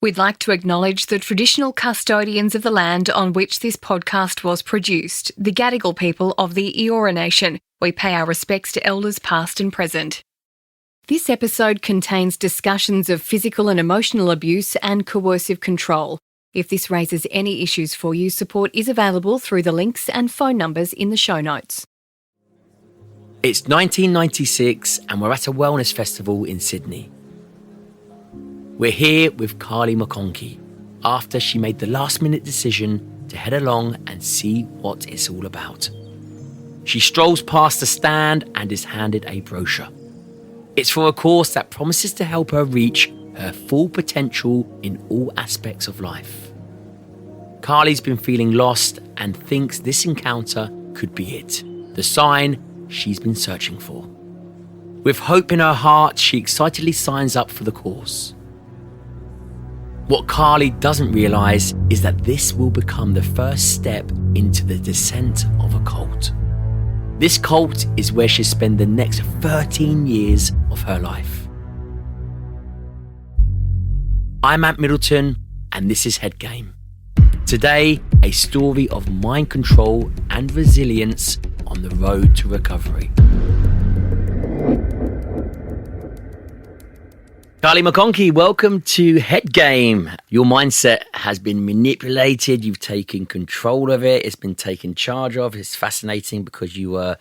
We'd like to acknowledge the traditional custodians of the land on which this podcast was produced, the Gadigal people of the Eora Nation. We pay our respects to elders past and present. This episode contains discussions of physical and emotional abuse and coercive control. If this raises any issues for you, support is available through the links and phone numbers in the show notes. It's 1996 and we're at a wellness festival in Sydney. We're here with Carli McConkey after she made the last-minute decision to head along and see what it's all about. She strolls past the stand and is handed a brochure. It's for a course that promises to help her reach her full potential in all aspects of life. Carli's been feeling lost and thinks this encounter could be it, the sign she's been searching for. With hope in her heart, she excitedly signs up for the course. What Carli doesn't realise is that this will become the first step into the descent of a cult. This cult is where she'll spend the next 13 years of her life. I'm Ant Middleton, and this is Head Game. Today, a story of mind control and resilience on the road to recovery. Carli McConkey, welcome to Head Game. Your mindset has been manipulated. You've taken control of it. It's been taken charge of. It's fascinating because you were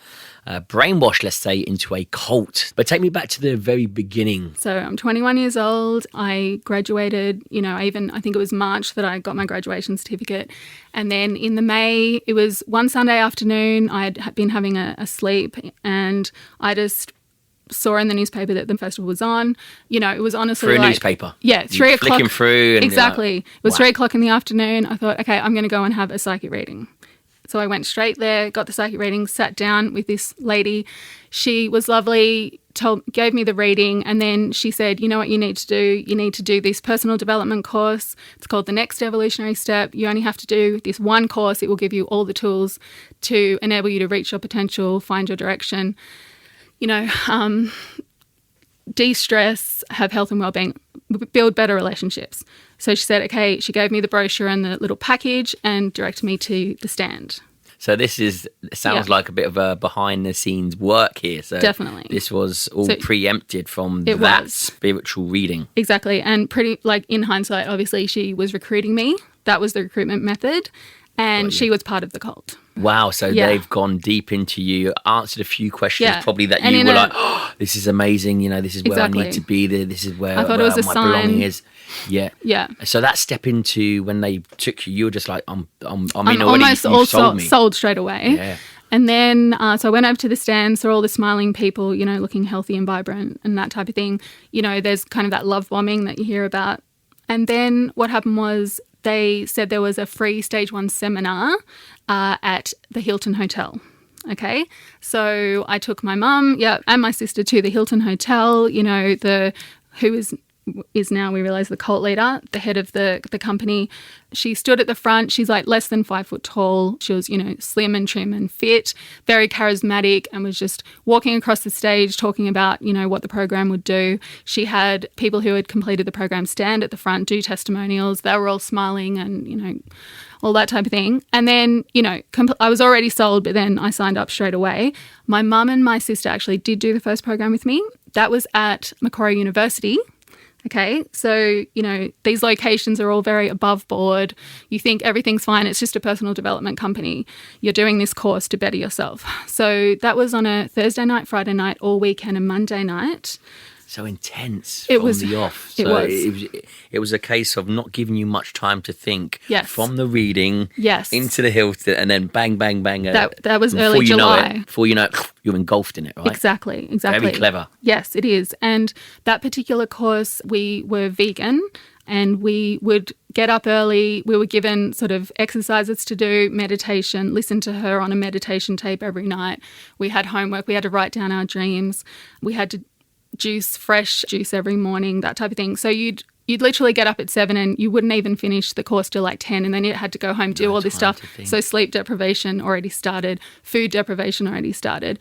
brainwashed, let's say, into a cult. But take me back to the very beginning. So I'm 21 years old. I graduated, I think it was March that I got my graduation certificate. And then in the May, it was one Sunday afternoon. I had been having a sleep and I just saw in the newspaper that the festival was on. It was honestly through a newspaper. Yeah, 3 o'clock. Flicking through. And exactly. Like, it was wow. 3 o'clock in the afternoon. I thought, okay, I'm going to go and have a psychic reading. So I went straight there, got the psychic reading, sat down with this lady. She was lovely, gave me the reading, and then she said, you know what you need to do? You need to do this personal development course. It's called The Next Evolutionary Step. You only have to do this one course. It will give you all the tools to enable you to reach your potential, find your direction, de-stress, have health and well-being, build better relationships. So she said, okay, she gave me the brochure and the little package and directed me to the stand. So this sounds like a bit of a behind-the-scenes work here. So definitely. This was all preempted from spiritual reading. Exactly. And pretty, in hindsight, obviously she was recruiting me. That was the recruitment method. And she was part of the cult. Wow, so they've gone deep into you, answered a few questions probably that you were like, oh, this is amazing, this is where I need to be, this is where, I thought it was a my sign. belonging is. Yeah. Yeah. So that step into when they took you, you were just like, I'm in already, almost you sold me. Sold straight away. Yeah. And then, so I went over to the stand, saw all the smiling people, looking healthy and vibrant and that type of thing. There's kind of that love bombing that you hear about. And then what happened was they said there was a free Stage 1 seminar at the Hilton Hotel. Okay, so I took my mum, and my sister to the Hilton Hotel, who is now, we realise, the cult leader, the head of the company. She stood at the front. She's like less than 5 foot tall. She was, slim and trim and fit, very charismatic, and was just walking across the stage talking about, what the program would do. She had people who had completed the program stand at the front, do testimonials. They were all smiling and, all that type of thing. And then, I was already sold, but then I signed up straight away. My mum and my sister actually did do the first program with me. That was at Macquarie University. Okay, so, these locations are all very above board. You think everything's fine. It's just a personal development company. You're doing this course to better yourself. So that was on a Thursday night, Friday night, all weekend and Monday night. So intense it from was, the off. So it was a case of not giving you much time to think. Yes. From the reading into the Hilton and then bang, bang, bang. That was early July. Before you know it, you're engulfed in it, right? Exactly. Very clever. Yes, it is. And that particular course, we were vegan and we would get up early. We were given sort of exercises to do, meditation, listen to her on a meditation tape every night. We had homework. We had to write down our dreams. We had to juice fresh juice every morning, that type of thing. So you'd literally get up at 7 and you wouldn't even finish the course till like 10, and then you had to go home, do all this stuff. So sleep deprivation already started, food deprivation already started.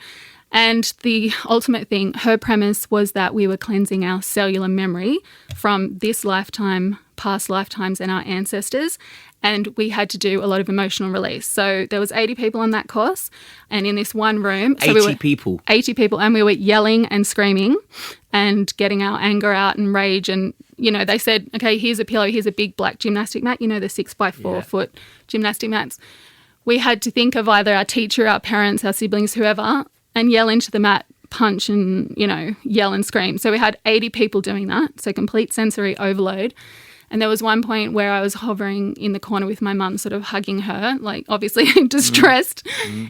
And the ultimate thing, her premise was that we were cleansing our cellular memory from this lifetime, past lifetimes, and our ancestors. And we had to do a lot of emotional release. So there was 80 people on that course. And in this one room... 80 people? 80 people. And we were yelling and screaming and getting our anger out and rage. And, you know, they said, okay, here's a pillow, here's a big black gymnastic mat, you know, the 6x4 foot gymnastic mats. We had to think of either our teacher, our parents, our siblings, whoever, and yell into the mat, punch and, you know, yell and scream. So we had 80 people doing that, so complete sensory overload. And there was one point where I was hovering in the corner with my mum, sort of hugging her, like obviously distressed.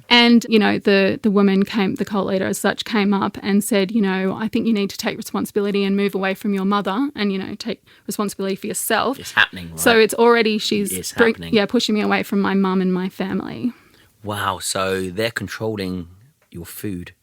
And, you know, the woman came, the cult leader as such, came up and said, you know, I think you need to take responsibility and move away from your mother and, you know, take responsibility for yourself. It's happening, right? So it's already, she's happening. pushing me away from my mum and my family. Wow. So they're controlling your food,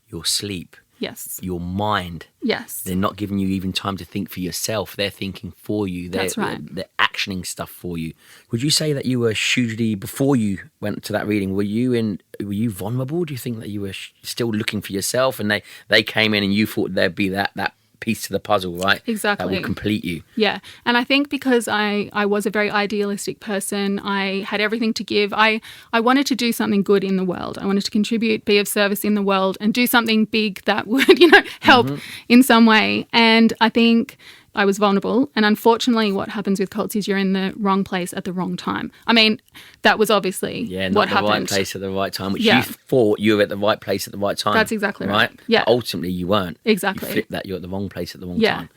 your sleep, yes, your mind. Yes. They're not giving you even time to think for yourself. They're thinking for you. That's right. They're actioning stuff for you. Would you say that you were hugely, before you went to that reading, were you vulnerable? Do you think that you were still looking for yourself and they came in and you thought there'd be that piece to the puzzle, right? Exactly. That will complete you. Yeah. And I think because I was a very idealistic person, I had everything to give. I wanted to do something good in the world. I wanted to contribute, be of service in the world and do something big that would, you know, help in some way. And I think I was vulnerable. And unfortunately, what happens with cults is you're in the wrong place at the wrong time. I mean, that was obviously what happened. Right place at the right time, which you thought you were at the right place at the right time. That's exactly right. Yeah. But ultimately, you weren't. Exactly. You flipped that. You're at the wrong place at the wrong time.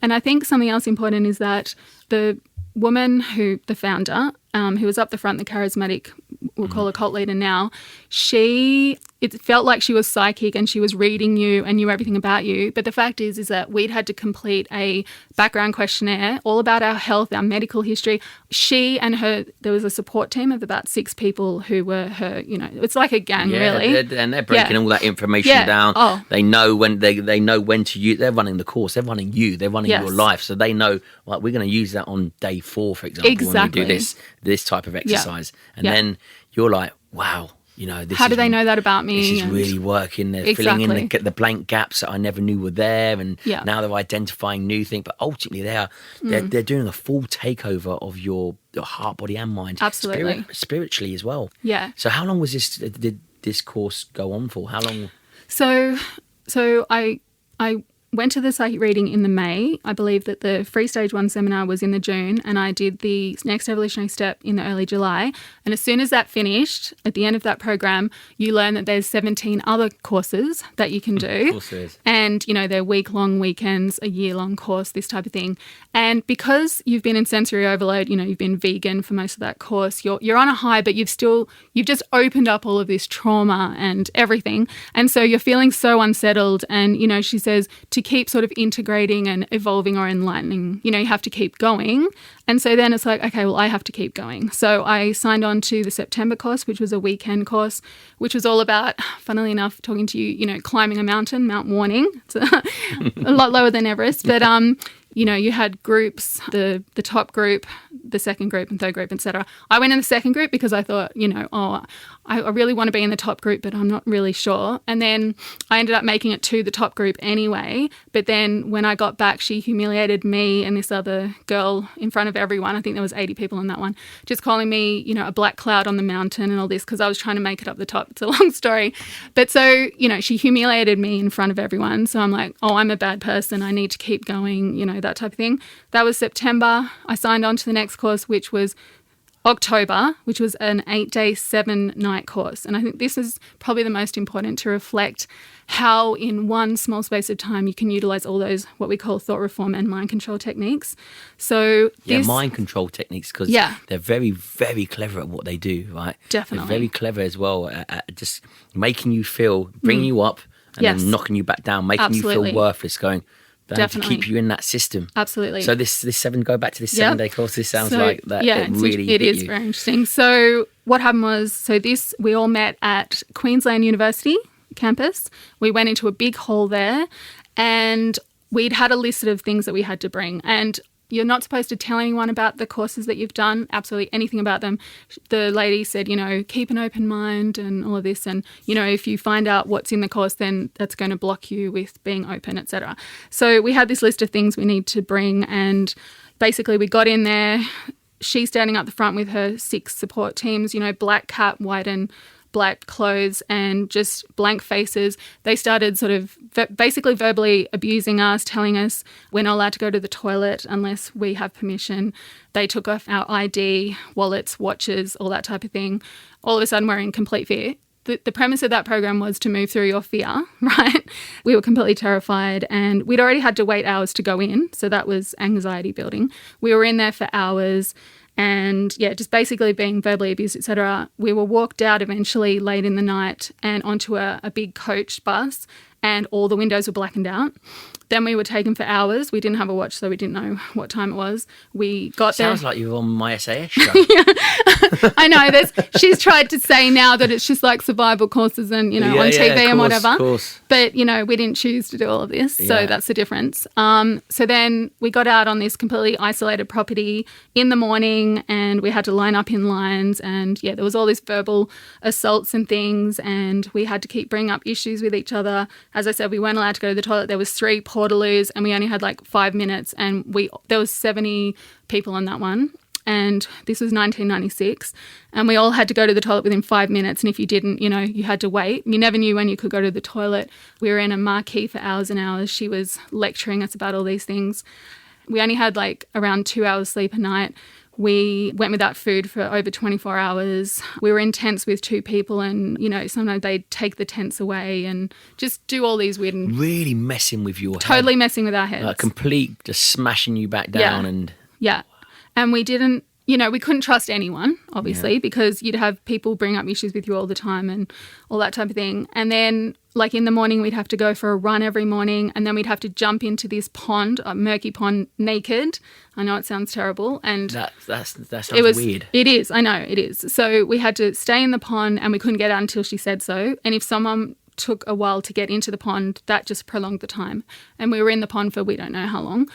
And I think something else important is that the woman the founder, who was up the front, the charismatic, we'll call her cult leader now, it felt like she was psychic and she was reading you and knew everything about you. But the fact is that we'd had to complete a background questionnaire all about our health, our medical history. She and there was a support team of about 6 people who were her, you know, it's like a gang, really. And they're breaking all that information down. Oh. They know when they know when to use. They're running the course. They're running you. They're running your life. So they know, like, we're going to use that on day 4, for example, exactly. when we do this type of exercise. And then you're like, wow. You know, how do they know that about me? This is really working. They're filling in the blank gaps that I never knew were there, and now they're identifying new things. But ultimately, they're doing a full takeover of your heart, body, and mind. Absolutely, spiritually as well. Yeah. So, how long was this? Did this course go on for? How long? So I went to the psychic reading in the May. I believe that the Free Stage 1 seminar was in the June, and I did the next evolutionary step in the early July. And as soon as that finished, at the end of that program, you learn that there's 17 other courses that you can do. Of course there is. And, you know, they're week-long weekends, a year-long course, this type of thing. And because you've been in sensory overload, you know, you've been vegan for most of that course, you're on a high, but you've just opened up all of this trauma and everything. And so you're feeling so unsettled. And, you know, she says to keep sort of integrating and evolving or enlightening, you know, you have to keep going. And so then it's like, okay, well, I have to keep going. So I signed on to the September course, which was a weekend course, which was all about, funnily enough, talking to you, you know, climbing a mountain, Mount Warning. It's a lot lower than Everest. But, you know, you had groups, the top group, the second group and third group, etc. I went in the second group because I thought, you know, I really want to be in the top group, but I'm not really sure. And then I ended up making it to the top group anyway. But then when I got back, she humiliated me and this other girl in front of everyone. I think there was 80 people in that one, just calling me, you know, a black cloud on the mountain and all this because I was trying to make it up the top. It's a long story. But so, you know, she humiliated me in front of everyone. So I'm like, oh, I'm a bad person. I need to keep going, you know, that type of thing. That was September. I signed on to the next course, which was October, which was an 8-day, 7-night course. And I think this is probably the most important to reflect how in one small space of time you can utilize all those what we call thought reform and mind control techniques. So mind control techniques, because they're very, very clever at what they do, right? Definitely. They're very clever as well at just making you feel, bringing you up and then knocking you back down, making you feel worthless, going... to keep you in that system. Absolutely. So this 7 to this 7-day course. This sounds like that. Yeah, it is very interesting. So what happened was, we all met at Queensland University campus. We went into a big hall there, and we'd had a list of things that we had to bring. And you're not supposed to tell anyone about the courses that you've done, absolutely anything about them. The lady said, keep an open mind and all of this. And, if you find out what's in the course, then that's going to block you with being open, etc. So we had this list of things we need to bring, and basically we got in there. She's standing up the front with her 6 support teams, black cap, white and black clothes and just blank faces. They started sort of basically verbally abusing us, telling us we're not allowed to go to the toilet unless we have permission. They took off our ID, wallets, watches, all that type of thing. All of a sudden we're in complete fear. The premise of that program was to move through your fear, right? We were completely terrified, and we'd already had to wait hours to go in, so that was anxiety building. We were in there for hours. And just basically being verbally abused, etc. We were walked out eventually late in the night and onto a big coach bus, and all the windows were blackened out. Then we were taken for hours. We didn't have a watch, so we didn't know what time it was. We got there. Sounds like you were on my SAS show. I know. She's tried to say now that it's just like survival courses and, on TV and whatever. Of course. But, we didn't choose to do all of this. So that's the difference. So then we got out on this completely isolated property in the morning, and we had to line up in lines. And, there was all this verbal assaults and things, and we had to keep bringing up issues with each other. As I said, we weren't allowed to go to the toilet. There was 3 portaloos, and we only had like 5 minutes, and there was 70 people on that one. And this was 1996, and we all had to go to the toilet within 5 minutes. And if you didn't, you had to wait. You never knew when you could go to the toilet. We were in a marquee for hours and hours. She was lecturing us about all these things. We only had like around 2 hours sleep a night. We went without food for over 24 hours. We were in tents with 2 people, and, sometimes they'd take the tents away and just do all these weird and... Really messing with your head. Totally messing with our heads. Like complete, just smashing you back down and... Yeah. And we didn't, we couldn't trust anyone, obviously, because you'd have people bring up issues with you all the time and all that type of thing. And then, like in the morning, we'd have to go for a run every morning, and then we'd have to jump into this pond, a murky pond, naked. I know it sounds terrible. And that sounds weird. It is. I know, it is. So we had to stay in the pond, and we couldn't get out until she said so. And if someone took a while to get into the pond, that just prolonged the time. And we were in the pond for we don't know how long.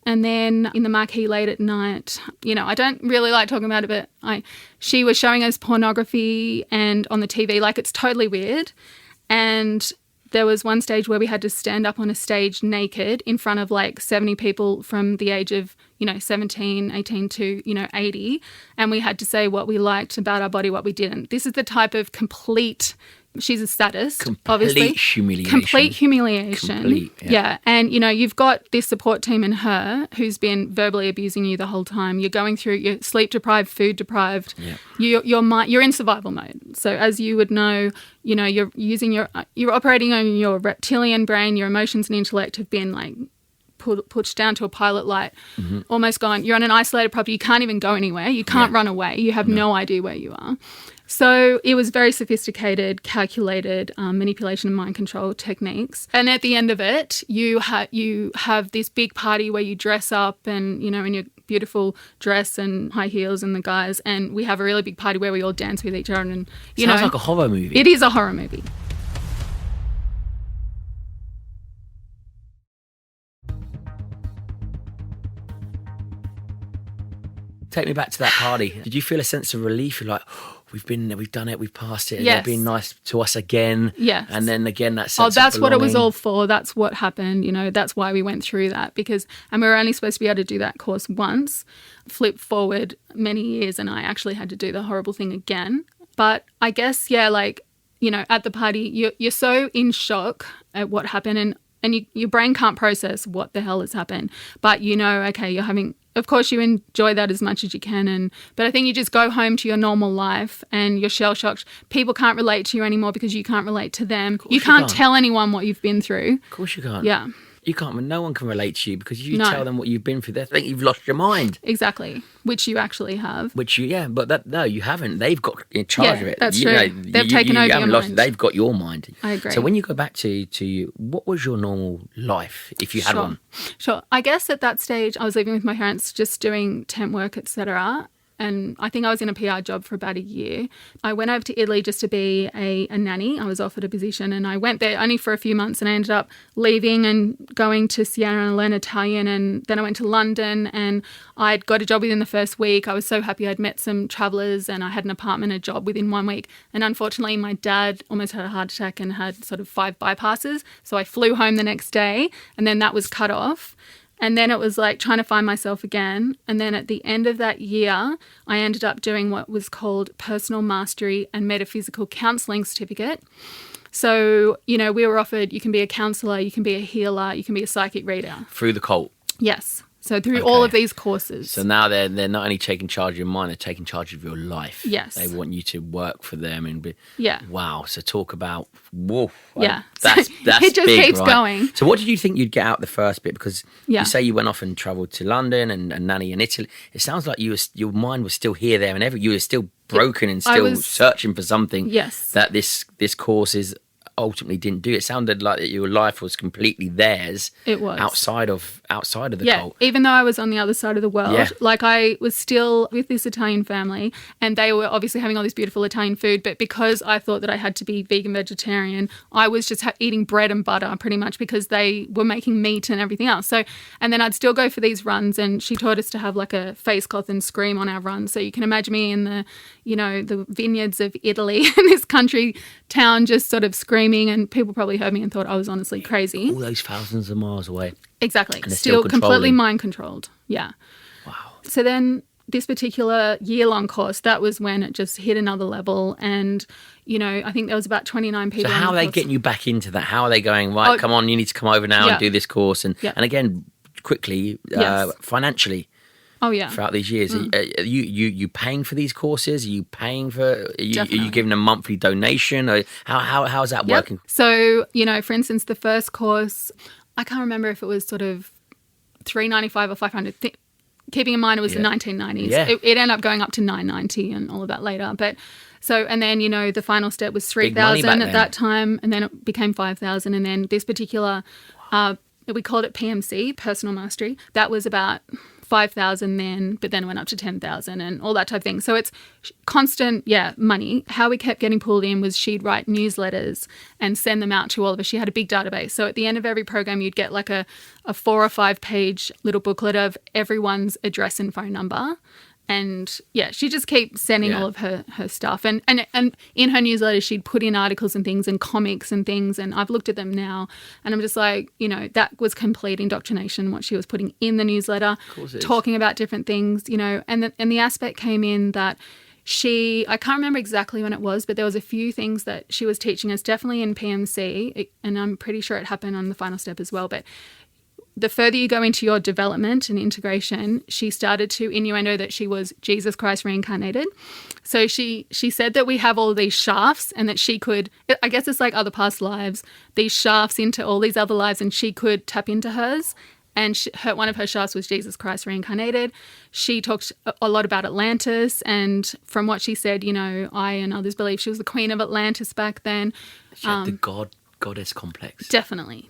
And then in the marquee late at night, I don't really like talking about it, but she was showing us pornography and on the TV, like it's totally weird. And there was one stage where we had to stand up on a stage naked in front of like 70 people from the age of, 17, 18 to, 80. And we had to say what we liked about our body, what we didn't. This is the type of she's a sadist, obviously. Complete humiliation. Yeah. And, you've got this support team in her who's been verbally abusing you the whole time. You're going through, you're sleep deprived, food deprived. Yeah. You're in survival mode. So as you would know, you're you're operating on your reptilian brain, your emotions and intellect have been like pushed down to a pilot light, almost gone. You're on an isolated property. You can't even go anywhere. You can't run away. You have no idea where you are. So it was very sophisticated, calculated manipulation and mind control techniques. And at the end of it, you have this big party where you dress up and, in your beautiful dress and high heels and the guys. And we have a really big party where we all dance with each other. And, Sounds like a horror movie. It is a horror movie. Take me back to that party. Did you feel a sense of relief? You're like, oh, we've been there, we've done it, we've passed it, and yes. they're being nice to us again. Yes. And then again, that sense that's of what it belonging. was all for. That's what happened. That's why we went through that and we were only supposed to be able to do that course once. Flip forward many years, and I actually had to do the horrible thing again. But I guess, at the party, you're so in shock at what happened, and your brain can't process what the hell has happened. But okay, you're having. Of course, you enjoy that as much as you can. But I think you just go home to your normal life and you're shell-shocked. People can't relate to you anymore because you can't relate to them. You can't tell anyone what you've been through. Of course you can't. Yeah. You can't. No one can relate to you because you tell them what you've been through. They think you've lost your mind. Exactly. Which you actually have. But no, you haven't. They've got in charge of it. That's true. They've taken over your mind. They've got your mind. I agree. So when you go back to what was your normal life if you had one? Sure. I guess at that stage I was living with my parents, just doing temp work, etc. and I think I was in a PR job for about a year. I went over to Italy just to be a nanny. I was offered a position, and I went there only for a few months, and I ended up leaving and going to Siena and learn Italian, and then I went to London, and I'd got a job within the first week. I was so happy. I'd met some travellers, and I had an apartment, a job within 1 week. And unfortunately, my dad almost had a heart attack and had sort of 5 bypasses. So I flew home the next day, and then that was cut off. And then it was like trying to find myself again. And then at the end of that year, I ended up doing what was called Personal Mastery and Metaphysical Counselling Certificate. So, you know, we were offered, you can be a counsellor, you can be a healer, you can be a psychic reader. Through the cult? Yes. So through all of these courses. So now they're not only taking charge of your mind, they're taking charge of your life. Yes. They want you to work for them and be. Yeah. Wow. So talk about woof. Yeah. That's it just big, keeps right? going. So what did you think you'd get out the first bit? Because Yeah. you say you went off and travelled to London and nanny in Italy. It sounds like your mind was still here, there, and you were still broken and still searching for something. Yes. That this course is ultimately didn't do. It sounded like that your life was completely theirs. It was outside of the cult. Even though I was on the other side of the world, Yeah. like I was still with this Italian family, and they were obviously having all this beautiful Italian food. But because I thought that I had to be vegan vegetarian, I was just eating bread and butter pretty much because they were making meat and everything else. So, and then I'd still go for these runs, and she taught us to have like a face cloth and scream on our runs. So you can imagine me in the, you know, the vineyards of Italy in this country town, just sort of screaming, and people probably heard me and thought I was honestly crazy. All those thousands of miles away. Exactly. And they're Still still completely controlling. mind controlled. Yeah. Wow. So then this particular year-long course, that was when it just hit another level. And, you know, I think there was about 29 people. So how in are the they course. getting you back into that? How are they going, right, come on, you need to come over now and do this course. And again, quickly, Yes. financially, Oh, yeah. throughout these years, are you paying for these courses? Are you paying for, are you Definitely. giving a monthly donation? Or how's that Yep. working? So, you know, for instance, the first course, I can't remember if it was sort of $395 or $500. Keeping in mind it was the 1990s. Yeah. It ended up going up to $990 and all of that later. But so, and then, you know, the final step was Big money back $3,000 then. at that time, and then it became $5,000. And then this particular, we called it PMC, Personal Mastery. That was about $5,000 then, but then it went up to $10,000 and all that type of thing. So it's constant, money. How we kept getting pulled in was she'd write newsletters and send them out to all of us. She had a big database. So at the end of every program, you'd get like a 4 or 5 page little booklet of everyone's address and phone number. And she just keeps sending all of her stuff. And in her newsletter, she'd put in articles and things and comics and things. And I've looked at them now and I'm just like, you know, that was complete indoctrination, what she was putting in the newsletter, Of course it is. talking about different things, you know. And the aspect came in that I can't remember exactly when it was, but there was a few things that she was teaching us, definitely in PMC. And I'm pretty sure it happened on the final step as well. But the further you go into your development and integration, she started to innuendo that she was Jesus Christ reincarnated. So she said that we have all these shafts and that she could, I guess it's like other past lives, these shafts into all these other lives, and she could tap into hers. And one of her shafts was Jesus Christ reincarnated. She talked a lot about Atlantis, and from what she said, you know, I and others believe she was the queen of Atlantis back then. She had the goddess complex. Definitely.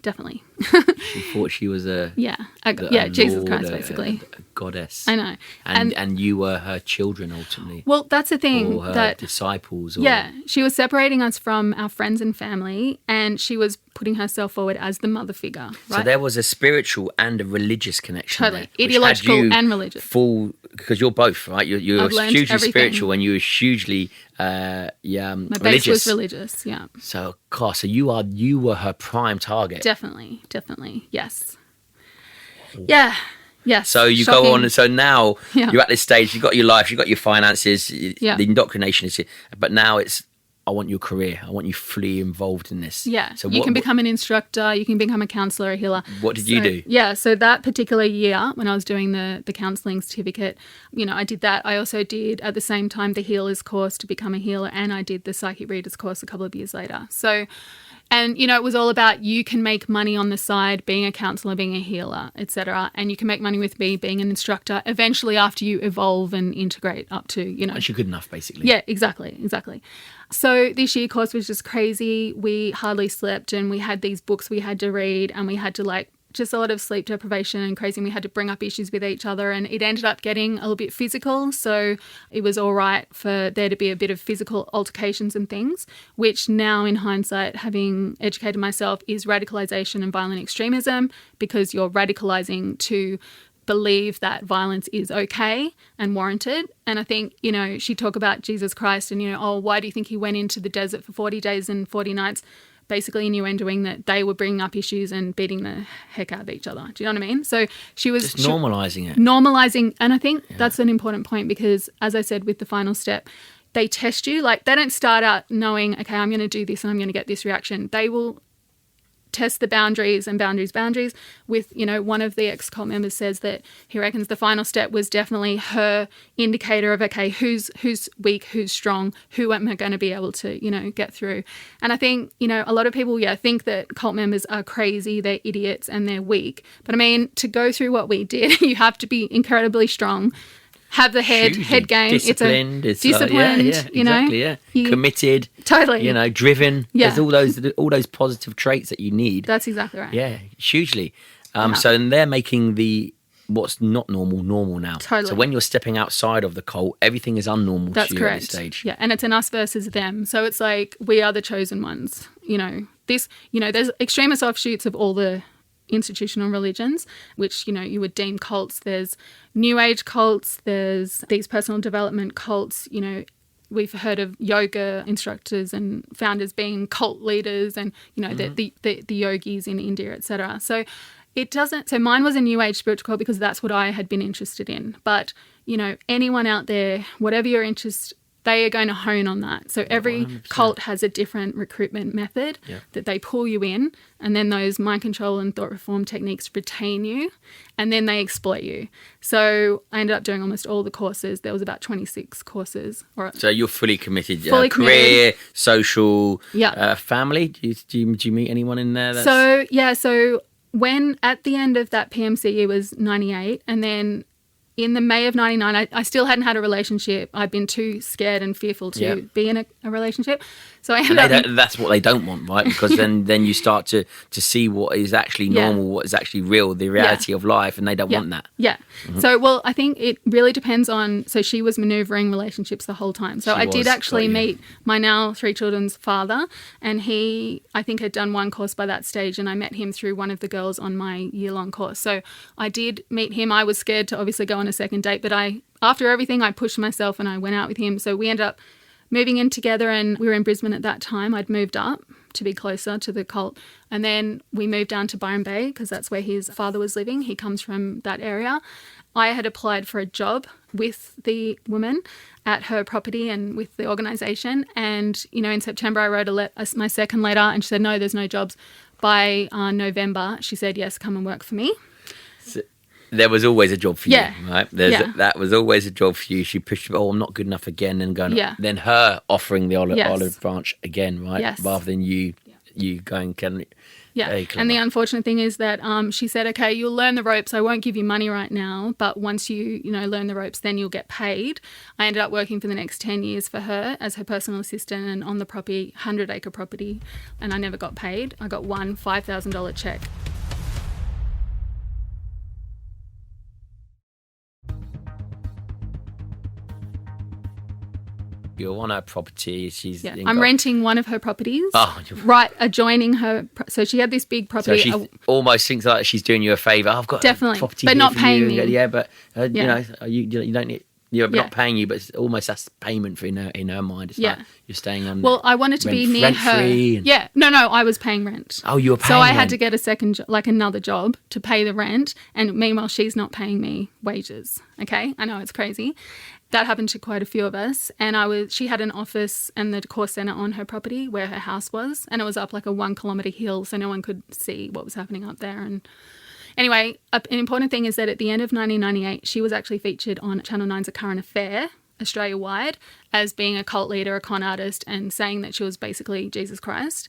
She thought she was a Jesus lord, Christ, basically. a goddess. I know. And you were her children ultimately. Well, that's the thing. Or her that disciples. she was separating us from our friends and family, and she was putting herself forward as the mother figure, right? So there was a spiritual and a religious connection. Totally. There, which had Ideological you and religious. Full, because you're both, right? You're I've learned hugely everything. spiritual and you're hugely My base religious. was religious, yeah. So, gosh, so you were her prime target. Definitely. Yes. Yeah. Yes. So you Shocking. go on, and so now Yeah. you're at this stage. You've got your life, you've got your finances. Yeah. The indoctrination is, but now it's, I want your career. I want you fully involved in this. Yeah. So you can become an instructor. You can become a counsellor, a healer. What did you do? Yeah. So that particular year when I was doing the counselling certificate, you know, I did that. I also did at the same time the healers course to become a healer, and I did the psychic readers course a couple of years later. So, and, you know, it was all about you can make money on the side being a counsellor, being a healer, etc. And you can make money with me being an instructor eventually after you evolve and integrate up to, you know. Once you're good enough, basically. Yeah, exactly. So this year course was just crazy. We hardly slept, and we had these books we had to read, and we had to like just a lot of sleep deprivation and crazy. And we had to bring up issues with each other, and it ended up getting a little bit physical. So it was all right for there to be a bit of physical altercations and things, which now in hindsight, having educated myself, is radicalization and violent extremism, because you're radicalizing to believe that violence is okay and warranted. And I think, you know, she talked about Jesus Christ and, you know, oh, why do you think he went into the desert for 40 days and 40 nights? Basically innuendoing that they were bringing up issues and beating the heck out of each other. Do you know what I mean? So she was... Just normalising it. Normalising. And I think that's an important point, because, as I said, with the final step, they test you. Like, they don't start out knowing, okay, I'm going to do this and I'm going to get this reaction. They will test the boundaries with, you know, one of the ex-cult members says that he reckons the final step was definitely her indicator of, okay, who's weak, who's strong, who am I going to be able to, you know, get through. And I think, you know, a lot of people, think that cult members are crazy, they're idiots and they're weak. But I mean, to go through what we did, you have to be incredibly strong, have the head game. Disciplined. Disciplined, you know. Committed. Totally. You know, driven. Yeah. There's all those positive traits that you need. That's exactly right. Yeah, hugely. So they're making what's not normal now. Totally. So when you're stepping outside of the cult, everything is unnormal That's to you correct. at this stage. Yeah, and it's an us versus them. So it's like, we are the chosen ones. You know, there's extremist offshoots of all the institutional religions, which, you know, you would deem cults. There's new age cults, there's these personal development cults. You know, we've heard of yoga instructors and founders being cult leaders, and, you know, the yogis in India, etc. So mine was a new age spiritual cult because that's what I had been interested in. But, you know, anyone out there, whatever your interest, they are going to hone on that. So every 100%. cult has a different recruitment method that they pull you in, and then those mind control and thought reform techniques retain you, and then they exploit you. So I ended up doing almost all the courses. There was about 26 courses. So you're fully committed. Fully career, social, Yeah. family. Do you meet anyone in there? So when at the end of that PMC, it was 98, and then in the May of 99, I still hadn't had a relationship. I'd been too scared and fearful to be in a relationship. So I ended up... That's what they don't want, right? Because then you start to see what is actually normal, what is actually real, the reality of life, and they don't want that. Yeah. Mm-hmm. So, well, I think it really depends on... So she was manoeuvring relationships the whole time. So I did actually meet my now 3 children's father, and he, I think, had done one course by that stage, and I met him through one of the girls on my year-long course. So I did meet him. I was scared to obviously go on a second date, but after everything, I pushed myself and I went out with him. So we ended up moving in together, and we were in Brisbane at that time. I'd moved up to be closer to the cult, and then we moved down to Byron Bay because that's where his father was living. He comes from that area. I had applied for a job with the woman at her property and with the organisation, and, you know, in September I wrote my second letter, and she said, no, there's no jobs. By November, she said, yes, come and work for me. There was always a job for you, right? That was always a job for you. She pushed, I'm not good enough again, and going. Then her offering the olive branch again, right? Yes. Rather than you going, can. Yeah, and the unfortunate thing is that she said, okay, you'll learn the ropes. I won't give you money right now, but once you learn the ropes, then you'll get paid. I ended up working for the next 10 years for her as her personal assistant and on the property, 100-acre property, and I never got paid. I got one $5,000 check. You're on her property. I'm renting one of her properties, right adjoining her. So she had this big property. So she almost thinks like she's doing you a favour. I've got definitely, a property, but here not for paying you. me. Yeah, but you know, you don't need. You're not paying you, but it's almost that's payment for in her mind. It's like you're staying on. Well, I wanted to be near her. Yeah, no, I was paying rent. Oh, you were paying. So I rent. had to get a second, another job to pay the rent, and meanwhile she's not paying me wages. Okay, I know it's crazy. That happened to quite a few of us, and she had an office and the course centre on her property where her house was, and it was up like a 1 kilometre hill, so no one could see what was happening up there. And anyway, an important thing is that at the end of 1998, she was actually featured on Channel 9's A Current Affair, Australia-wide, as being a cult leader, a con artist, and saying that she was basically Jesus Christ.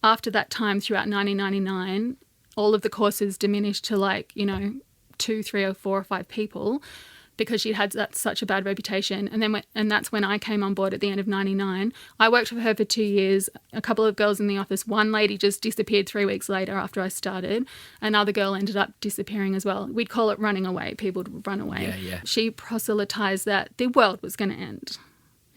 After that time, throughout 1999, all of the courses diminished to 2, 3 or 4 or 5 people. because she'd had such a bad reputation. And that's when I came on board at the end of 99. I worked for her for 2 years, a couple of girls in the office. One lady just disappeared 3 weeks later after I started. Another girl ended up disappearing as well. We'd call it running away. People would run away. Yeah. She proselytized that the world was going to end.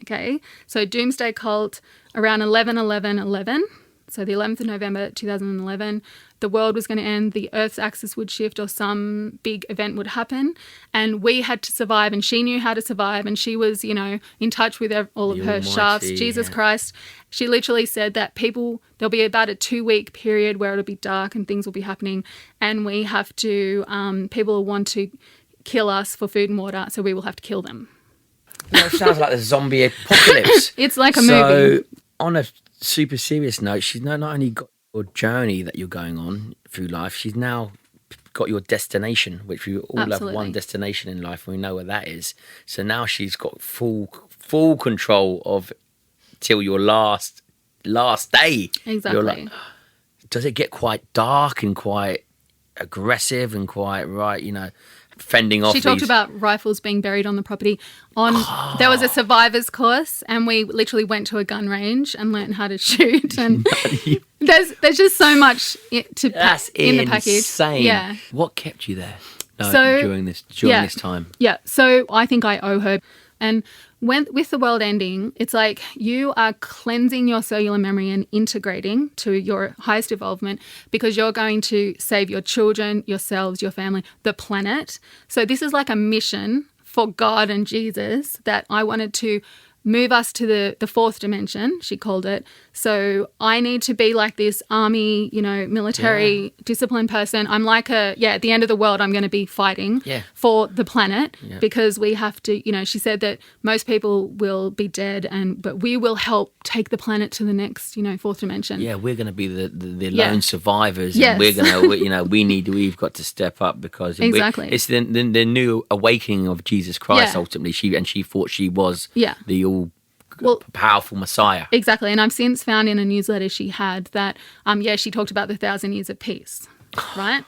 Okay, so Doomsday Cult around 11/11/11, so the 11th of November 2011, the world was going to end, the Earth's axis would shift or some big event would happen, and we had to survive, and she knew how to survive, and she was, in touch with all of her shafts, Jesus Christ. She literally said that there'll be about a 2-week period where it'll be dark and things will be happening, and we have to, people will want to kill us for food and water, so we will have to kill them. It sounds like the zombie apocalypse. It's like a movie. So, on a super serious note, she's not only got your journey that you're going on through life, she's now got your destination, which we all have one destination in life, and we know where that is. So now she's got full control of till your last day. Exactly. You're like, does it get quite dark and quite aggressive and quite fending off? She talked about rifles being buried on the property. There was a survivor's course, and we literally went to a gun range and learned how to shoot. And there's just so much in the package. Insane. Yeah. What kept you there during this time? Yeah. So I think I owe her. And with the world ending, it's like you are cleansing your cellular memory and integrating to your highest evolvement, because you're going to save your children, yourselves, your family, the planet. So this is like a mission for God and Jesus that I wanted to move us to the fourth dimension, she called it. So I need to be like this army, military disciplined person. I'm like at the end of the world, I'm going to be fighting for the planet because we have to, she said that most people will be dead, but we will help take the planet to the next, fourth dimension. Yeah, we're going to be the lone survivors. And we're going to, we've got to step up because it's the new awakening of Jesus Christ ultimately. She thought she was the powerful Messiah. Exactly. And I've since found in a newsletter she had that, she talked about the 1,000 years of peace, right?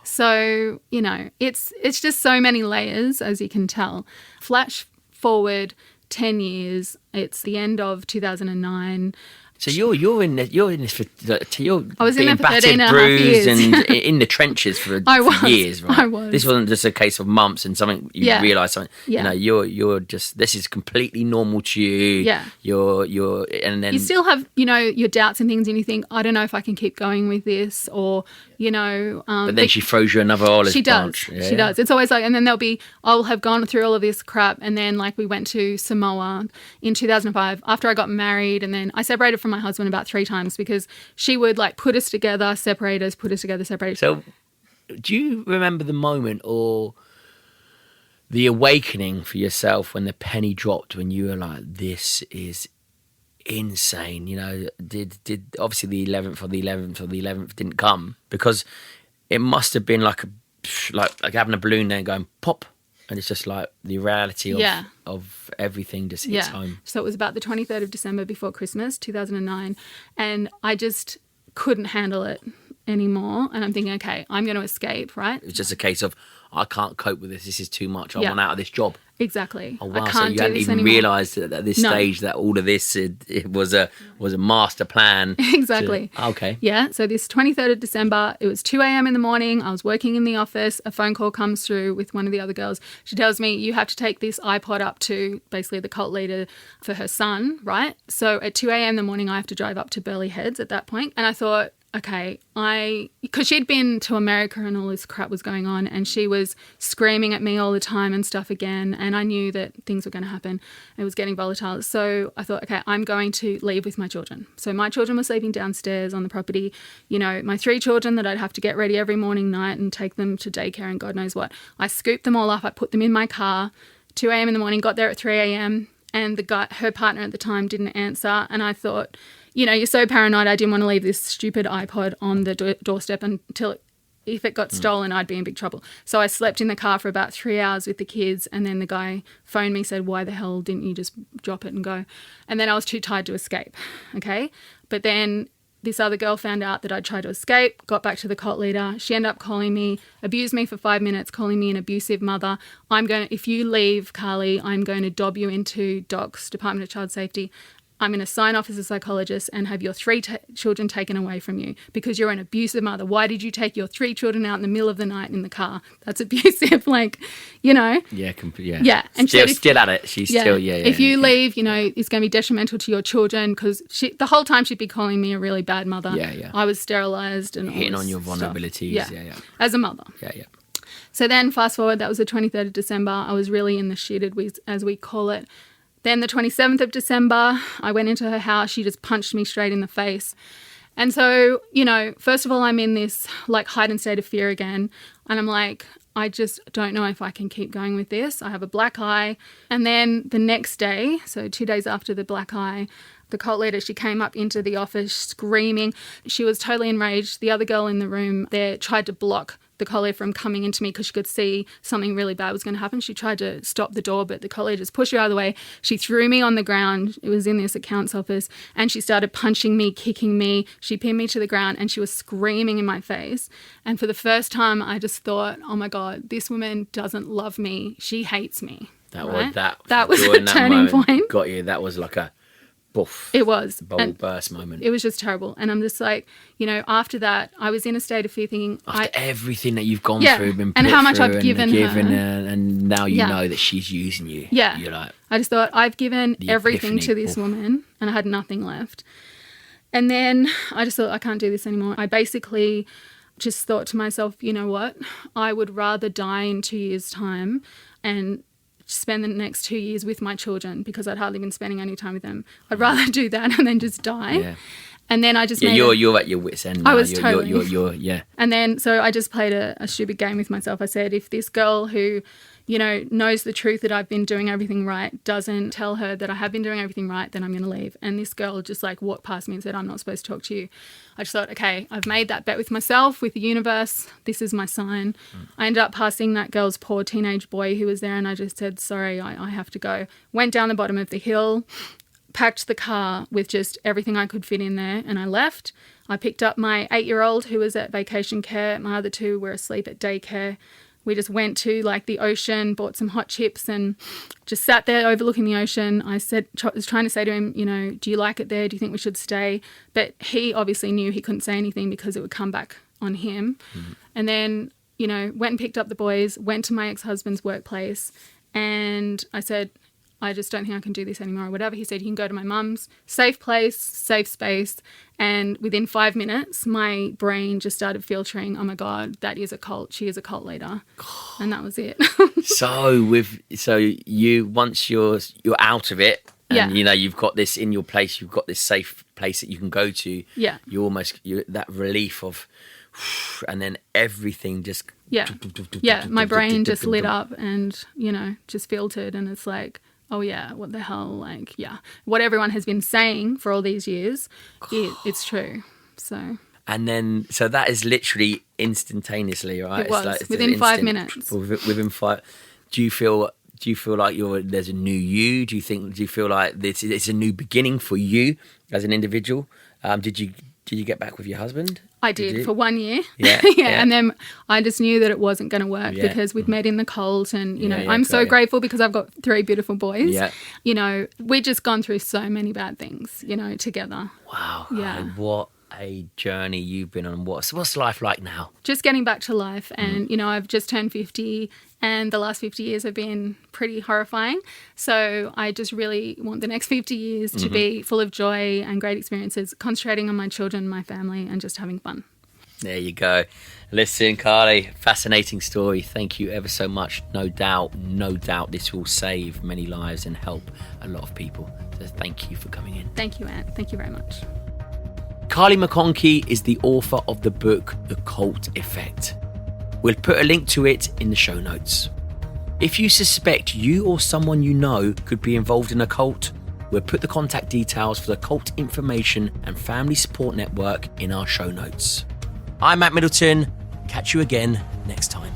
So, it's just so many layers, as you can tell. Flash forward 10 years, it's the end of 2009. So you're in this for I was in there for 13 and a half bruised years. and in the trenches for years, right? I was. This wasn't just a case of months and something you realise something. Yeah. You're just, this is completely normal to you. Yeah. You're and then you still have your doubts and things, and you think, I don't know if I can keep going with this, or but then she throws you another olive branch. She does. It's always like, and then I'll have gone through all of this crap, and then like we went to Samoa in 2005 after I got married, and then I separated from my husband about 3 times because she would like put us together, separate us, put us together, separate us. So do you remember the moment or the awakening for yourself when the penny dropped, when you were like, this is insane? Did obviously the 11th didn't come, because it must have been like having a balloon there and going pop, and it's just like the reality of everything just hits home. So it was about the 23rd of December before Christmas 2009, and I just couldn't handle it anymore, and I'm thinking, okay, I'm going to escape, right? It's just a case of, I can't cope with this is too much, I want out of this job. Exactly. Oh, wow. I can't so you do hadn't this even anymore. realised at this stage that all of this it was a master plan. Exactly. Okay. Yeah. So this 23rd of December, it was 2 a.m. in the morning. I was working in the office. A phone call comes through with one of the other girls. She tells me, you have to take this iPod up to basically the cult leader for her son, right? So at 2 a.m. in the morning, I have to drive up to Burleigh Heads at that point. And I thought, okay, because she'd been to America and all this crap was going on, and she was screaming at me all the time and stuff again, and I knew that things were going to happen. It was getting volatile. So I thought, okay, I'm going to leave with my children. So my children were sleeping downstairs on the property. My 3 children that I'd have to get ready every morning, night, and take them to daycare and God knows what. I scooped them all up. I put them in my car, 2 a.m. in the morning, got there at 3 a.m., and her partner at the time didn't answer, and I thought, you're so paranoid, I didn't want to leave this stupid iPod on the doorstep until if it got stolen, I'd be in big trouble. So I slept in the car for about 3 hours with the kids, and then the guy phoned me, said, why the hell didn't you just drop it and go? And then I was too tired to escape, okay? But then this other girl found out that I'd tried to escape, got back to the cult leader. She ended up calling me, abused me for 5 minutes, calling me an abusive mother. If you leave, Carli, I'm going to dob you into DOCS, Department of Child Safety. I'm going to sign off as a psychologist and have your 3 children taken away from you because you're an abusive mother. Why did you take your 3 children out in the middle of the night in the car? That's abusive, Yeah, Yeah. And still at it. She's still, If you leave, it's going to be detrimental to your children because the whole time she'd be calling me a really bad mother. Yeah. I was sterilised and hitting on your vulnerabilities. Yeah. As a mother. Yeah. So then fast forward, that was the 23rd of December. I was really in the shit, as we call it. Then the 27th of December, I went into her house. She just punched me straight in the face. And so, first of all, I'm in this heightened state of fear again. And I'm like, I just don't know if I can keep going with this. I have a black eye. And then the next day, so 2 days after the black eye, the cult leader, she came up into the office screaming. She was totally enraged. The other girl in the room there tried to block the colleague from coming into me because she could see something really bad was going to happen. She tried to stop the door, but the colleague just pushed her out of the way. She threw me on the ground. It was in this accounts office, and she started punching me, kicking me. She pinned me to the ground, and she was screaming in my face. And for the first time, I just thought, oh my God, this woman doesn't love me. She hates me. That was a turning point. Got you. That was like a boof. It was. Bubble burst moment. It was just terrible. And I'm just like, after that, I was in a state of fear thinking... After everything that you've gone through, been put and how much through I've given her. And now you know that she's using you. Yeah. You're like... I just thought, I've given everything to this woman and I had nothing left. And then I just thought, I can't do this anymore. I basically just thought to myself, you know what? I would rather die in 2 years' time and spend the next 2 years with my children because I'd hardly been spending any time with them. I'd rather do that and then just die. Yeah. And then I just you're at your wits' end now. I was totally. You're. And then so I just played a stupid game with myself. I said, if this girl who, knows the truth that I've been doing everything right doesn't tell her that I have been doing everything right, then I'm going to leave. And this girl just walked past me and said, I'm not supposed to talk to you. I just thought, okay, I've made that bet with myself, with the universe. This is my sign. I ended up passing that girl's poor teenage boy who was there, and I just said, sorry, I have to go. Went down the bottom of the hill, packed the car with just everything I could fit in there, and I left. I picked up my 8-year-old who was at vacation care. My other 2 were asleep at daycare. We just went to the ocean, bought some hot chips and just sat there overlooking the ocean. I was trying to say to him, do you like it there? Do you think we should stay? But he obviously knew he couldn't say anything because it would come back on him. Mm-hmm. And then, went and picked up the boys, went to my ex-husband's workplace, and I said, I just don't think I can do this anymore or whatever. He said, you can go to my mum's, safe place, safe space. And within 5 minutes, my brain just started filtering, oh my God, that is a cult. She is a cult leader. And that was it. So you, once you're out of it and, you've got this in your place, you've got this safe place that you can go to. Yeah. You're that relief of, and then everything just. Yeah. Yeah. My brain just lit up and, just filtered. And it's like, oh yeah, what the hell, what everyone has been saying for all these years, it's true. So. And then, so that is literally instantaneously, right? It was, within 5 minutes. Within 5, do you feel like there's a new you? Do you feel like it's a new beginning for you as an individual? Did you get back with your husband? I did for 1 year. Yeah. And then I just knew that it wasn't going to work because we'd met in the cult and, I'm so grateful because I've got 3 beautiful boys. Yeah. We'd just gone through so many bad things, together. Wow. Yeah. And what a journey you've been on. What's life like now? Just getting back to life and, I've just turned 50 and the last 50 years have been pretty horrifying. So I just really want the next 50 years to be full of joy and great experiences, concentrating on my children, my family and just having fun. There you go. Listen, Carli, fascinating story. Thank you ever so much. No doubt this will save many lives and help a lot of people. So thank you for coming in. Thank you, Ant. Thank you very much. Carli McConkey is the author of the book, The Cult Effect. We'll put a link to it in the show notes. If you suspect you or someone you know could be involved in a cult, we'll put the contact details for the Cult Information and Family Support Network in our show notes. I'm Matt Middleton. Catch you again next time.